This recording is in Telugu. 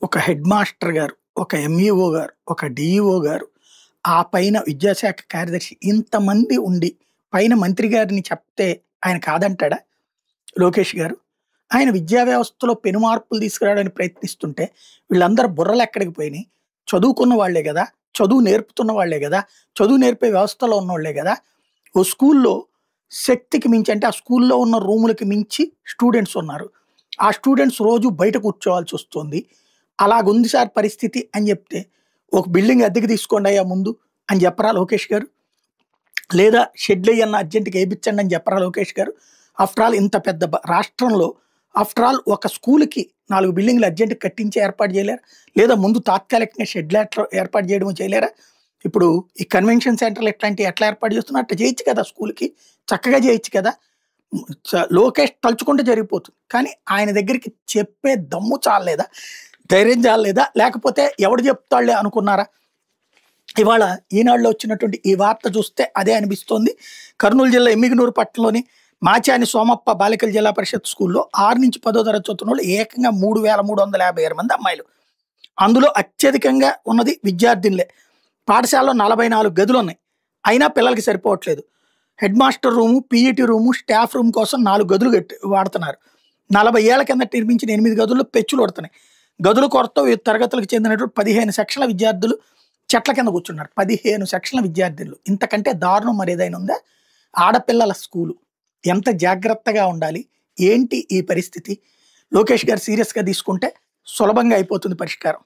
ఒక హెడ్ మాస్టర్ గారు, ఒక ఎంఈఓ గారు, ఒక డీఈఓ గారు, ఆ పైన విద్యాశాఖ కార్యదర్శి ఇంతమంది ఉండి, పైన మంత్రి గారిని చెప్తే ఆయన కాదంటాడా లోకేష్ గారు? ఆయన విద్యా వ్యవస్థలో పెను మార్పులు తీసుకురావడానికి ప్రయత్నిస్తుంటే, వీళ్ళందరూ బుర్రలెక్కడికి పోయినియి? చదువుకున్న వాళ్ళే గదా! చదువు నేర్పుతున్న వాళ్ళే గదా! చదువు నేర్పే వ్యవస్థలో ఉన్నోళ్ళే గదా! ఓ స్కూల్లో శక్తికి మించి అంటే, ఆ స్కూల్లో ఉన్న రూములకి మించి స్టూడెంట్స్ ఉన్నారు. ఆ స్టూడెంట్స్ రోజు బయట కూర్చోవాల్సొస్తుంది. అలాగుంది సార్ పరిస్థితి అని జెప్తే, ఒక బిల్డింగ్ అద్దెకు తీసుకోండయ్యా ముందు అని చెప్పరా లోకేష్ గారు? లేదా షెడ్‌లెయ్యన్నా అర్జెంట్‌గా ఏపిచ్చండి అని చెప్పరా లోకేష్ గారు? ఆఫ్టర్ ఆల్ ఇంత పెద్ద రాష్ట్రంలో ఆఫ్టర్ ఆల్ ఒక స్కూలుకి 4 బిల్డింగ్‌లు అర్జెంట్‌గా కట్టించి ఏర్పాటు చేయలేరా? లేదా ముందు తాత్కాలికంగా షెడ్‌లు ఏర్పాటు చేయడమో చేయలేరా? ఇప్పుడు ఈ కన్వెన్షన్ సెంటర్‌లు ఇట్లాంటివి ఎట్లా ఏర్పాటు చేస్తున్నారు? అట్లా చేయొచ్చు కదా స్కూలుకి. చక్కగా చేయొచ్చు కదా! లోకేష్ తలుచుకుంటే జరిగిపోతుంది. కానీ ఆయన దగ్గరికి చెప్పే దమ్ము చాల్లేదా? ధైర్యం చాల్లేదా? లేకపోతే ఎవడు చెప్తాడులే అనుకున్నారా? ఇవాళ ఈనాడులో వచ్చినటువంటి ఈ వార్త చూస్తే అదే అనిపిస్తోంది. కర్నూలు జిల్లా ఎమ్మిగనూరు పట్టణంలోని మాచాని సోమప్ప బాలికల జిల్లా పరిషత్ స్కూల్లో 6-10 తరగతి చదువుతున్నోళ్ళు ఏకంగా 3356 మంది అమ్మాయిలు. అందులో అత్యధికంగా ఉన్నది విద్యార్థినులే. పాఠశాలలో 44 గదులున్నాయి. అయినా పిల్లలకి సరిపోవట్లేదు. Head master room, PET room, staff room కోసం 4 గదులు వాడుతున్నారు. 40 ఏళ్ల కిందట నిర్మించిన 8 గదుల్లో పెచ్చులు పడుతున్నాయి. గదుల కొరతతో వివిధ తరగతులకు చెందినటువంటి 15 సెక్షన్ల విద్యార్థులు చెట్ల కింద కూర్చున్నారు. 15 సెక్షన్ల విద్యార్థులు. ఇంతకంటే దారుణం మరేదైనా ఉందా? ఆడపిల్లల స్కూలు. ఎంత జాగ్రత్తగా ఉండాలి? ఏంటి ఈ పరిస్థితి? లోకేష్ గారు సీరియస్‌గా తీసుకుంటే సులభంగా అయిపోతుంది పరిష్కారం.